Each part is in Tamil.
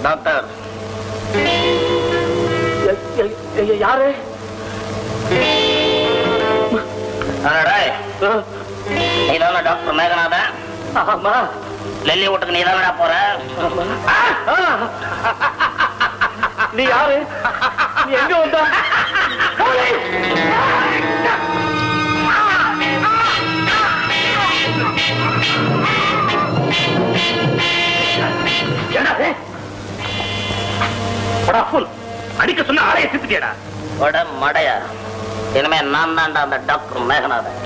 டாக்டர் யாரு? நீதான டாக்டர் மேகநாதன்? ஆமா. லெல்லி வீட்டுக்கு நீதானடா போற? நீ யாரு? நீ எங்க வந்த? அடிக்க சொன்ன ஆளைய சித்துட்டியடா. மடையா, இனிமே நான் தான்டா அந்த டாக்டர் மேகநாதன்.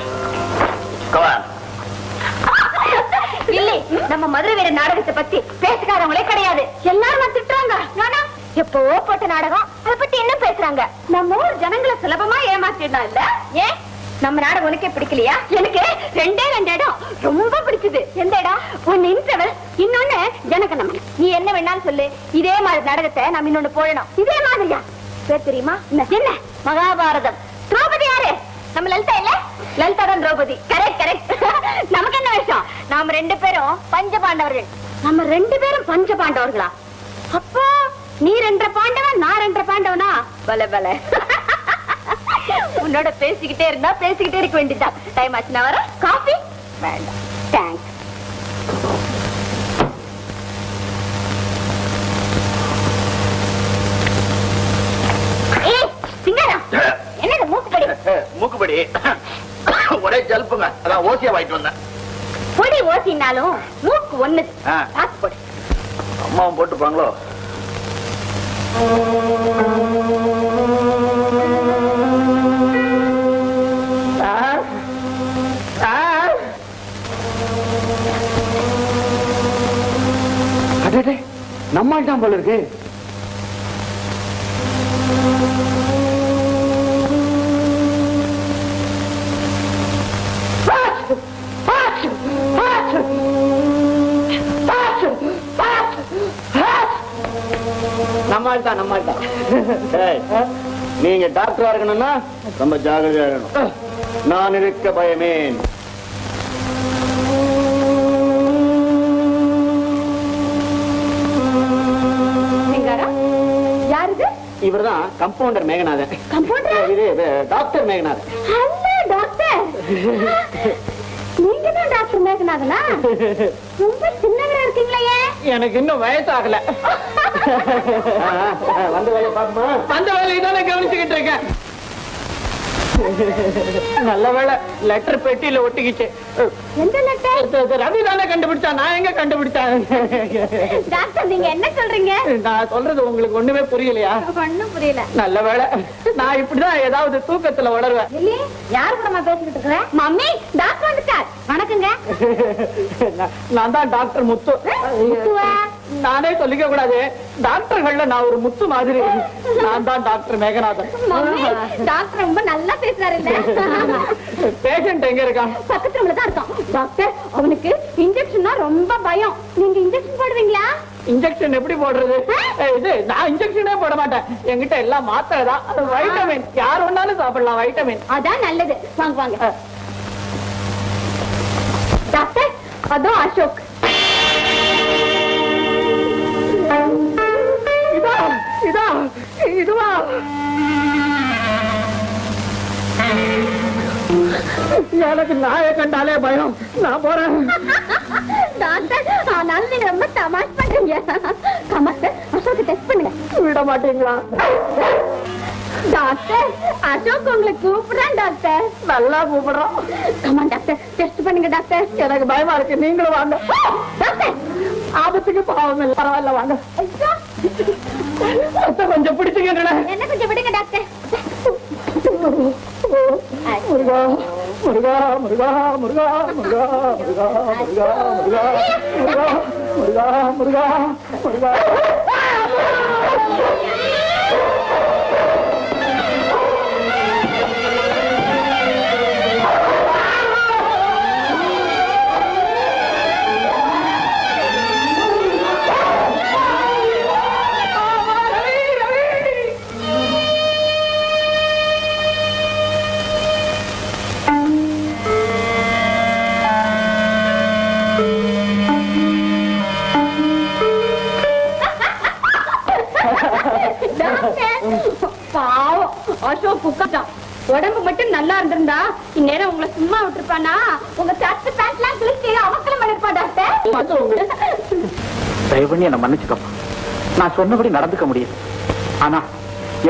இல்லை, நம்ம மதுரை வீர நாடகத்தை பத்தி பேசுகாரங்களே கிடையாது. எல்லாரும் திட்டுறாங்க. நானா எப்பவோ போட்ட நாடகம், அதை பத்தி என்ன பேசுறாங்க? நம்ம ஊர் ஜனங்களை சுலபமா ஏமாத்திடலாம் இல்ல? ஏன் நம்ம நாடகம் உனக்கே பிடிக்கலையா? எனக்கு ரெண்டே இடம் ரொம்ப பிடிச்சது. எந்த இடம்? ஒன்னு இன்டர்வல், இன்னொன்னு ஜனகணமன. நீ என்ன வேணாலும் சொல்லு, இதே மாதிரி நாடகத்தை நம்ம இன்னொன்னு போடணும். இதே மாதிரியா? பேர் தெரியுமா? என்ன? மகாபாரதம். திரௌபதி யாரு? நம்ம லலிதா இல்ல? லலிதா தான் திரௌபதி. Correct correct. நமக்கு என்ன விஷயம்? நாம ரெண்டு பேரும் பஞ்ச பாண்டவர்கள். நம்ம ரெண்டு பேரும் பஞ்ச பாண்டவர்களா? அப்போ நீ 2 பாண்டவன், நான் 2 பாண்டவனா? பல பல. உன்னோட பேசிக்கிட்டே இருந்தா பேசிக்கிட்டே இருக்க வேண்டியதான். டைம் ஆச்சு, நான் வர. காஃபி வேண்டாம், தேங்க்ஸ். என்னது மூக்குப்படி? மூக்குப்படி ஒரே ஜல்புங்க. அதான் ஓசியா வாங்கிட்டு வந்தேன். பொடி ஓசினாலும் மூக்கு ஒண்ணு. போடு. அம்மாவும் போட்டுப்பாங்களோ? நம்ம தான் போல இருக்கு. நம்மால்தான். நீங்க டாக்டரா இருக்கணும்னா ரொம்ப ஜாகிரதையா இருக்கணும். நான் இருக்க பயமே. யாரு? இவர்தான் compounder Meganathan. Doctor Meganathan. Doctor, நீங்க தான் டாக்டர் மேகநாதனா? ரொம்ப சின்னவரா இருக்கீங்களே. எனக்கு இன்னும் வயசாகல. வந்த வேலையை பாப்பமா? வந்த வேலையை தானே கவனிச்சுக்கிட்டு இருக்கேன். நல்ல வேலை லெட்டர் பெட்டியில ஒட்டிக்கிச்சு. எந்த லெட்டர்? ரவி தானே கண்டுபிடிச்சா, நான் எங்க கண்டுபிடிச்சேன்? டாக்டர், நீங்க என்ன சொல்றீங்க? நான் சொல்றது உங்களுக்கு ஒண்ணுமே புரியலையா? ஒண்ணும் புரியல. நல்ல வேலை. நான் இப்படிதான் ஏதாவது தூக்கத்துல வளருவேன். இல்லையே, யாரு கூட நான் பேசிக்கிட்டு இருக்கிறேன்? மம்மி, டாக்டர் வந்துட்டார். வணக்கங்க. நான் தான் டாக்டர் முத்து. முத்துவா? நானே சொல்லிக்க கூடாது, டாக்டர்கள்ல நான் ஒரு முத்து மாதிரி. நான் தான் டாக்டர் மேகநாதன். டாக்டர் ரொம்ப நல்லா பேசுறாரு. பேஷண்ட் எங்க இருக்கான்? பக்கத்து ரூம்ல தான் இருக்கான். டாக்டர், அவனுக்கு இன்ஜெக்ஷன்னா ரொம்ப பயம். நீங்க இன்ஜெக்ஷன் போடுவீங்களா? இன்ஜெக்ஷன் எப்படி போடுறது? இது நான் இன்ஜெக்ஷனே போட மாட்டேன். என்கிட்ட எல்லாம் மாத்திரை தான். வைட்டமின் யார் வேணாலும் சாப்பிடலாம். வைட்டமின் அதான் நல்லது. வாங்க வாங்க. டாக்டர், அதோ அசோக். இதுவா? எனக்கு நாயை கண்டாலே பயம். நான் போறேன். டாக்டர், ஆனாலும் நீங்க ரொம்ப தமாஷ் பண்றீங்க. டாக்டர், அசோக் டெஸ்ட் பண்ணுங்க. விட மாட்டீங்களா? டாக்டர், அசோக் உங்களை கூப்பிடுறேன். டாக்டர், நல்லா கூப்பிடுறோம். கமான் டாக்டர், டெஸ்ட் பண்ணுங்க. டாக்டர், எனக்கு பயமா இருக்கு. நீங்களும் வாங்க. டாக்டர், ஆபத்துக்கு பாவம் இல்லை. பரவாயில்ல, வாங்க. கொஞ்சம் பிடிச்சுக்கிறேன். என்ன கொஞ்சம் விடுங்க டாக்டர். முருகா முருகா முருகா முருகா முருகா முருகா முருகா முருகா முருகா முருகா முருகா முருகா. குக்கட்டான். உடம்பு மட்டும் நல்லா இருந்திருந்தா இந்நேரம் உங்களை சும்மா விட்டுருப்பானா? உங்க சட்டு பேண்ட் எல்லாம் கிழிச்சு அவக்கலம் பண்ணிருப்பா டாக்டர். தயவு பண்ணி என்ன மன்னிச்சுக்கப்பா. நான் சொன்னபடி நடந்துக்க முடியும். ஆனா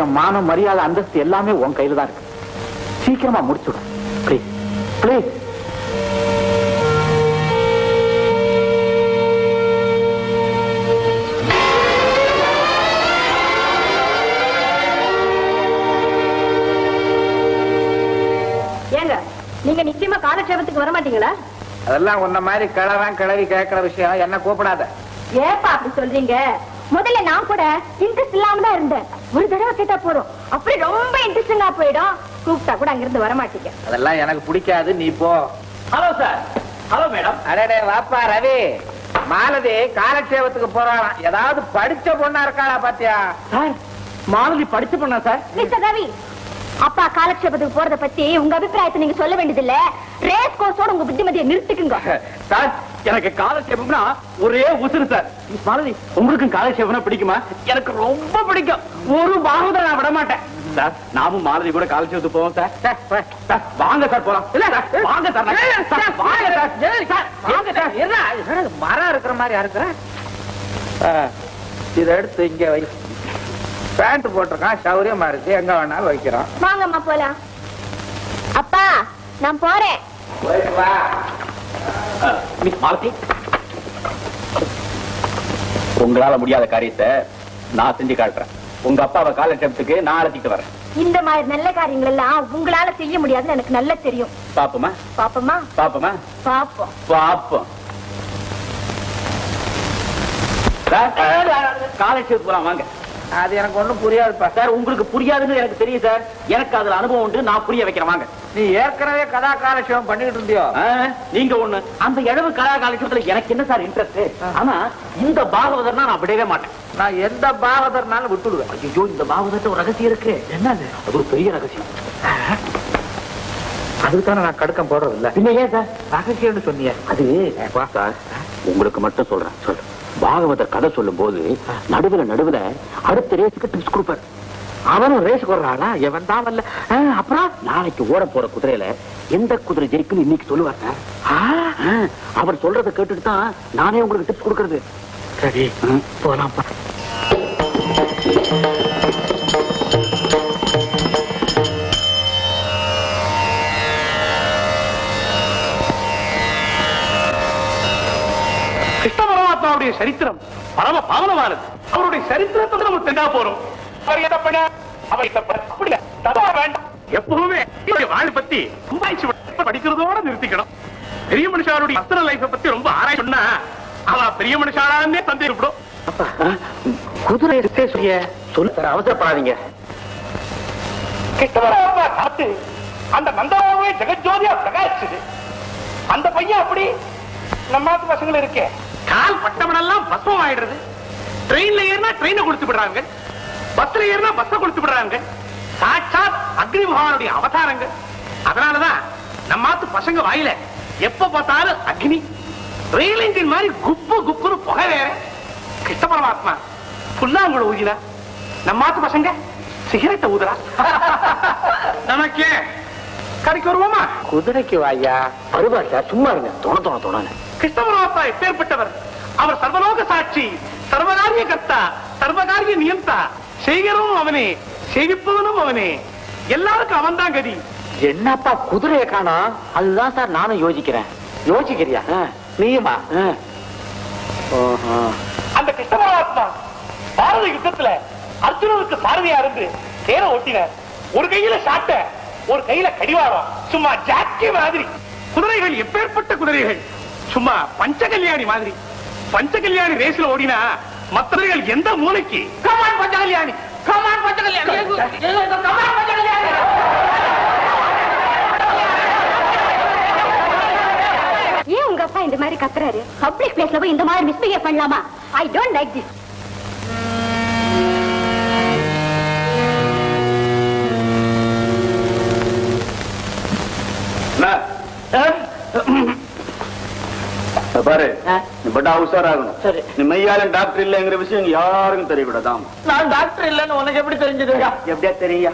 என் மானம், மரியாதை, அந்தஸ்து எல்லாமே உன் கையில தான் இருக்கு. சீக்கிரமா முடிச்சுடு ப்ளீஸ் ப்ளீஸ். ஏங்க நீங்க நிச்சயமா காலட்சேபத்துக்கு வர மாட்டீங்களா? அதெல்லாம் உன்ன மாதிரி கிளவி கேட்கிற விஷயம் என்ன கூப்பிடாத. ஏப்பா அப்படி சொல்றீங்க? முதல்ல நான் கூட இன்ட்ரெஸ்ட் இல்லாம தான் இருந்தேன். ஒரு தடவை கேட்டா போறோம், அப்படி ரொம்ப இன்ட்ரெஸ்டிங்கா போயிடும். கூப்பிட்டா கூட அங்கிருந்து வர மாட்டீங்க. அதெல்லாம் எனக்கு பிடிக்காது, நீ போ. Hello sir. Hello madam. அடடே வாப்பா ரவி. மாலதி காலட்சேபத்துக்கு போறாளாம். ஏதாவது படிச்ச பொண்ணா இருக்காளா பாத்தியா? சார் மாலதி படிச்சு பண்ணா சார். மிஸ்டர் ரவி, அப்பா காலட்சேபத்துக்கு போறத பத்தி உங்க அபிப்பிராயத்தை நீங்க சொல்ல வேண்டியதில்ல. ரேஸ் கோர்ஸோட உங்க புத்திமதியை நிறுத்திக்குங்க. சார் எனக்கு காலட்சேபம்னா ஒரே உசுறு சார். மாலதி உங்களுக்கும் காலட்சேபம்னா பிடிக்குமா? எனக்கு ரொம்ப பிடிக்கும். ஒரு பாகத்தை நான் விட மாட்டேன் சார். நாமும் மாலதி கூட காலட்சேபத்துக்கு போவோம் சார். சார் வாங்க சார் போலாம். இல்ல சார் வாங்க சார். வாங்க சார். வாங்க சார். என்ன மரம் இருக்கிற மாதிரி இருக்கிற? இதை எடுத்து இங்க வை. பேண்ட் போட்டிருக்கான், சௌரியமா இருக்கு, எங்க வேணாலும் வைக்கிறோம். வாங்கம்மா போலாம். அப்பா நான் போறேன். போயிட்டு வா. மிஸ் மாலதி, உங்களால முடியாத காரியத்தை நான் செஞ்சு காட்டுறேன். உங்க அப்பாவை காலட்சேபத்துக்கு நான் அழைச்சிட்டு வரேன். இந்த மாதிரி நல்ல காரியங்கள் எல்லாம் உங்களால செய்ய முடியாதுன்னு எனக்கு நல்லா தெரியும். பாப்போமா? பாப்போமா? பாப்போமா? பாப்போம். பாப்போம். காலட்சேபத்துக்கு போலாம் வாங்க. அது எனக்கு ஒண்ணும் புரியாதுப்பா. சார் உங்களுக்கு புரியாதுன்னு எனக்கு தெரியும் சார். எனக்கு அதுல அனுபவம் உண்டு, நான் புரிய வைக்கிறேன் வாங்க. நீ ஏற்கனவே கதா காலட்சேபம் பண்ணிட்டு இருந்தியோ? நீங்க ஒண்ணு. அந்த இழவு கலா காலட்சேபத்துல எனக்கு என்ன சார் இன்ட்ரெஸ்ட்? ஆனா இந்த பாகவதர்னா நான் விடவே மாட்டேன். நான் எந்த பாகவதர்னாலும் விட்டுடுவேன். ஐயோ இந்த பாகவதர்ட்ட ஒரு ரகசியம் இருக்கு. என்னது? அது ஒரு பெரிய ரகசியம். அதுக்கான நான் கடுக்கம் போடுறது இல்ல. பின்ன ஏன் சார் ரகசியம்னு சொன்னீங்க? அது சார் உங்களுக்கு மட்டும் சொல்றேன். சொல்லு. பாகவதர் கதை சொல்லும் போது நடுவுல அடுத்த ரேஸுக்கு டிப்ஸ் கொடுப்பார். அவனும் ரேஸுக்கு வர்றாளா? எவன் தான் வரல. அப்புறம் நாளைக்கு ஓட போற குதிரையில எந்த குதிரை ஜெயிக்குன்னு இன்னைக்கு சொல்லுவார் சார். அவர் சொல்றதை கேட்டுட்டு தான் நானே உங்களுக்கு டிப்ஸ் கொடுக்கறது. சரி போலாம்ப்பா. கிருஷ்ண பரமாத்மாவுடைய சரித்திரம் பரம பாவனமானது. அவருடைய சரித்திரத்தை நம்ம தெரிஞ்சா போறோம். எப்பவுமே வாழ் பத்தி படிக்கிறதோட நிறுத்திக்கணும். பெரிய மனுஷாருடைய அத்தனை லைஃப் பத்தி ரொம்ப ஆராய்ச்சி சொன்னா அவ பெரிய மனுஷானே சந்தேகப்படும். குதிரை சொல்லு சார், அவசரப்படாதீங்க. கிருஷ்ண பரமாத்மா காத்து அந்த நந்தவாவே ஜெகஜோதியா பிரகாசிச்சது. அந்த பையன் அப்படி நம்ம பசங்க இருக்கே கால் பட்டமனெல்லாம் பஸ்வம் ஆயிடுறது. ட்ரெயின்ல ஏறினா ட்ரெயினை கொடுத்து விடுறாங்க, பஸ்ல ஏறினா பஸ்ஸை கொடுத்து விடுறாங்க. சாட்சாத் அக்னி பகவானுடைய அவதாரங்கள். அதனாலதான் நம்ம பசங்க வாயில எப்ப பார்த்தாலும் அக்னி. ரயில் இன்ஜின் மாதிரி குப்பு குப்புன்னு புகை வேற. கிருஷ்ண பரமாத்மா புல்லாங்குழ ஊதினா நம்ம பசங்க சிகரெட்டை ஊதுறா. நமக்கே கடைக்கு வருவோமா? குதிரைக்கு வாயா. வருவா சார், சும்மா இருங்க. தோண கிருஷ்ண பரமாத்மா எப்பேற்பட்டவர்! அவர் சர்வலோக சாட்சி, சர்வகாரிய கர்த்தா, சர்வகாரிய நியந்தா. செய்கிறவனும் அவனே, செய்விப்பவனும் அவனே. எல்லாருக்கும் அவன் தான் கதி. என்னப்பா குதிரையை காணோம்? அதுதான் சார் நானும் யோசிக்கிறேன். யோசிக்கிறியா நீயுமா? அந்த கிருஷ்ண பரமாத்மா பாரத யுத்தத்துல அர்ஜுனனுக்கு சாரதியா இருந்து தேர ஓட்டினார். ஒரு கையில சாட்ட, ஒரு கையில கடிவாரம். சும்மா ஜாக்கி மாதிரி. குதிரைகள் எப்பேற்பட்ட குதிரைகள்! சும்மா பஞ்ச கல்யாணி மாதிரி. பஞ்ச கல்யாணி ரேஸ்ல ஓடினா மற்றவர்கள் எந்த மூளைக்கு? கமான் பஞ்ச கல்யாணி, கமான் பஞ்ச கல்யாணி, கமான் பஞ்ச கல்யாணி. ஏன் உங்க அப்பா இந்த மாதிரி கத்துறாரு? பப்ளிக் பிளேஸ்ல போய் இந்த மாதிரி மிஸ்பிஹேவ் பண்ணலாமா? I don't like this. பாரு ஆ. நீ பட்டா உஷாராகணும். சரி. நீ மெய்யாலும் டாக்டர் இல்லைங்கிற விஷயம் இங்க யாருக்கும் தெரியக்கூடாதாம். நான் டாக்டர் இல்லைன்னு உனக்கு எப்படி தெரிஞ்சதுங்க? எப்படியா தெரியா?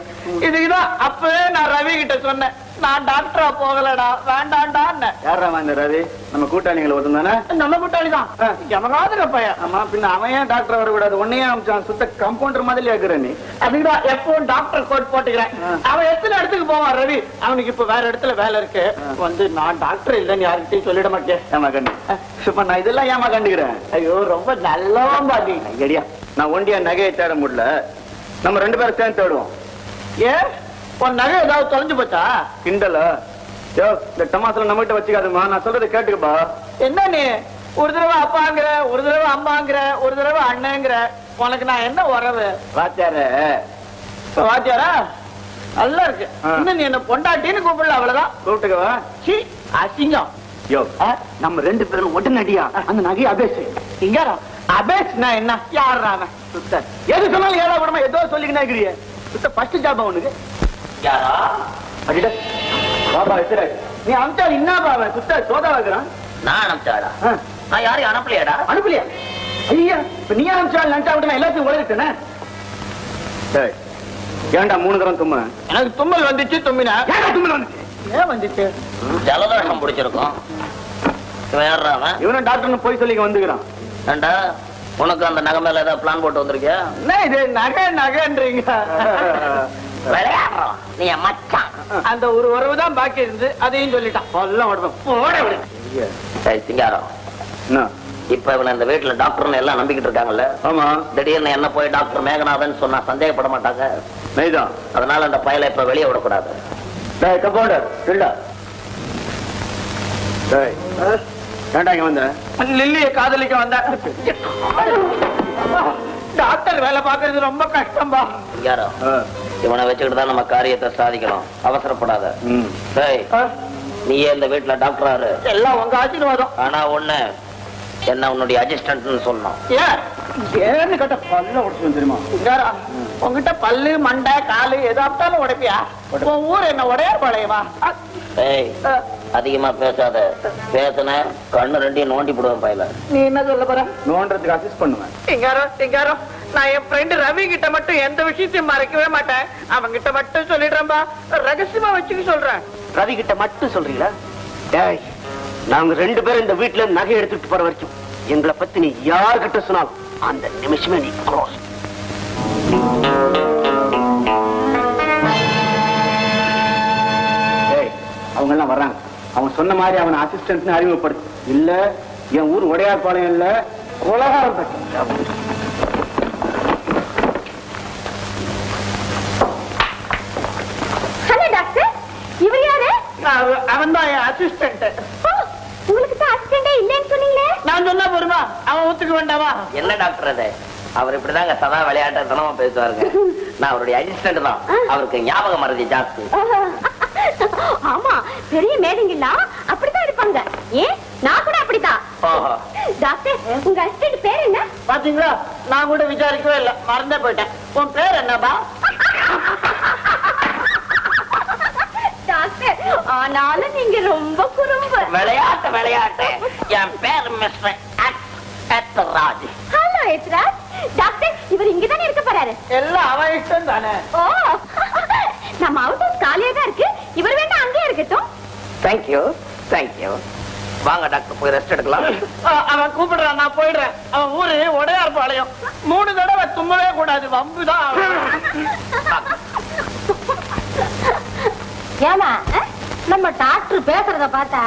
இதுக்குதான் அப்பவே நான் ரவி கிட்ட சொன்னேன், நான் டாக்டரா போகலடா, வேண்டாண்டான்னு. யாரா இந்த ரவி? நம்ம கூட்டாளிகளை ஒருத்தன் தானே? நம்ம கூட்டாளிதான். எவனாவது பையன். ஆமா, பின்ன அவன் ஏன் டாக்டர் வரக்கூடாது? உன்னையே அமிச்சான். சுத்த கம்பவுண்டர் மாதிரி ஆக்குற நீ. அதுக்குதான் எப்பவும் டாக்டர் கோட் போட்டுக்கிறேன். அவன் எத்தனை இடத்துக்கு போவான் ரவி? அவனுக்கு இப்ப வேற இடத்துல வேலை இருக்கு. வந்து நான் டாக்டர் இல்லைன்னு யாருக்கிட்டையும் சொல்லிட மாட்டேன். ஏமா கண்டு சும்மா நான் இதெல்லாம் ஏமா கண்டுக்கிறேன்? ஐயோ ரொம்ப நல்லவன் பாதி. ஐயா, நான் ஒண்டியா நகையை தேட முடியல, நம்ம 2 பேரும் சேர்ந்து தேடுவோம். ஏன் உன் நகை ஏதாவது தொலைஞ்சு போச்சா? கிண்டல யோ, இந்த டமாசுல நம்ம கிட்ட வச்சுக்காதுமா, நான் சொல்றதை கேட்டுக்கப்பா. என்ன நீ ஒரு தடவை அப்பாங்கிற, ஒரு தடவை அம்மாங்கிற, ஒரு தடவை அண்ணங்கிற, உனக்கு நான் என்ன உறவு? வாத்தியார வாத்தியாரா நல்லா இருக்கு. இன்னும் நீ என்ன பொண்டாட்டின்னு கூப்பிடல, அவ்வளவுதான். கூப்பிட்டுக்கவா? சீ, அசிங்கம். யோ, நம்ம 2 பேரும் உடனடியா அந்த நகையை அபேசு. இங்க அபேஸ்னா என்ன? யார் அவன்? சுத்த எது சொன்னாலும் ஏழா கூடமா ஏதோ சொல்லிக்கினா இருக்கிறிய. சுத்த ஃபர்ஸ்ட் ஜாப் அவனுக்கு. யாரா? அடிட பாபா எத்தனை நீ அமிச்சா என்னப்பா அவன் சுத்த சோதா வைக்கிறான். நான் அனுப்பிச்சாடா? நான் யாரையும் அனுப்பலையாடா? அனுப்பலையா? ஐயா, இப்ப நீ அமிச்சால் நினைச்சா விட்டு நான் எல்லாத்தையும் உலகிட்டேனே. ஏன்டா 3 தரம் தும்ம? எனக்கு தும்மல் வந்துச்சு, தும்மினா. ஏன்டா தும்மல் வந்துச்சு? ஏன் வந்துச்சு? ஜலதோஷம் பிடிச்சிருக்கும். இவனும் டாக்டர்னு போய் சொல்லி வந்துக்கிறான். ஏண்டா உனக்கு அந்த நகை மேல ஏதாவது பிளான் போட்டு வந்திருக்கியா? என்ன இது நகை நகைன்றீங்க? விளையாடுறோம். நீ மச்சான். அந்த ஒரு உறவு தான் பாக்கி இருந்து அதையும் சொல்லிட்டான். எல்லாம் உடம்பு போட விடு. சிங்காரம், என்ன? இப்ப இவன் இந்த வீட்டுல டாக்டர்னு எல்லாம் நம்பிக்கிட்டு இருக்காங்கல்ல. ஆமா, திடீர்னு என்ன போய் டாக்டர் மேகநாதன் சொன்னா சந்தேகப்பட மாட்டாங்க. நைதான். அதனால அந்த பயலை இப்ப வெளியே விடக்கூடாது. கம்பவுண்டர் இல்ல. ஏன்டா இங்க வந்த? லில்லியை காதலிக்க வந்த. டாக்டர் வேலை பாக்குறது ரொம்ப கஷ்டம்பா. யாரோ இவனை வச்சுக்கிட்டு தான் நம்ம காரியத்தை சாதிக்கணும். அவசரப்படாத. நீயே இந்த வீட்டுல டாக்டர் எல்லாம் உங்க ஆசீர்வாதம். ஆனா ஒண்ணு, என்ன உன்னுடைய அசிஸ்டன்ட்னு சொல்லணும். ஏன்னு கேட்ட பல்ல உடச்சு தெரியுமா? உங்ககிட்ட பல்லு மண்டை காலு எதாப்தாலும் உடைப்பியா? உன் ஊர் என்ன உடையார் பாளையமா? அதிகமா பேசாத. பேசுன கண்ணு 2 நோண்டி போடுவேன் பையில. நீ என்ன சொல்ல போற? நோன்றதுக்கு அசிஸ்ட் பண்ணுவேன். சிங்காரம், நான் என் ஃப்ரெண்டு ரவி கிட்ட மட்டும் எந்த விஷயத்தையும் மறைக்கவே மாட்டேன். அவங்க கிட்ட மட்டும் சொல்லிடுறேன்பா. ரகசியமா வச்சுக்க சொல்றேன். ரவி கிட்ட மட்டும் சொல்றீங்களா? டேய், நாங்க 2 பேரும் இந்த வீட்டுல நகை எடுத்துட்டு போற வரைக்கும் எங்களை பத்தி நீ யார்கிட்ட சொன்னாலும் அந்த நிமிஷமே நீ க்ளோஸ். அவங்க எல்லாம் வர்றாங்க. அவன் சொன்ன மாதிரி அவன் அசிஸ்டன்ட் அறிமுகப்படுத்து. இல்ல என் ஊர் உடையார்பாளையம் இல்ல, உலகாரம். ஹலோ டாக்டர், இவர் யாரு? அவன் தான் என் அசிஸ்டன்ட். உங்களுக்கு தான் அசிஸ்டண்டே இல்லைன்னு சொன்னீங்களே. நான் சொன்னா போருமா? அவன் ஒத்துக்க வேண்டாமா? என்ன டாக்டர் அது? அவர் இப்படிதாங்க சதா விளையாட்டுத்தனமா பேசுவாருங்க. நான் அவருடைய அசிஸ்டன்ட் தான். அவருக்கு ஞாபகம் மறதி ஜாஸ்தி. ஆமா, பெரிய மேடைங்களா அப்படித்தான் இருப்பாங்க. ஏன் நான் கூட அப்படித்தான். டாக்டர், உங்க அசிஸ்டன்ட் பேர் என்ன? பாத்தீங்களா, நான் கூட விசாரிக்கவே இல்ல, மறந்தே போயிட்டேன். உன் பேர் என்னப்பா? டாக்டர், ஆனாலும் நீங்க ரொம்ப குறும்பு. விளையாட்டு. என் பேர் mister Raj. Hello Ethiraj. Doctor, இவர் இங்கதானே இருக்க போறாரு? எல்லாம் அவன் இஷ்டம் தானே. ஓ, நம்ம அவுட் ஹவுஸ் காலியா தான் இருக்கு. இவர் வேணா அங்கேயே இருக்கட்டும். தேங்க்யூ. வாங்க டாக்டர், போய் ரெஸ்ட் எடுக்கலாம். அவன் கூப்பிடுறான், நான் போயிடுறேன். அவன் ஊரு உடையார்பாளையம். 3 தடவை தும்மவே கூடாது, வம்புதான். ஏமா, நம்ம டாக்டர் பேசுறத பார்த்தா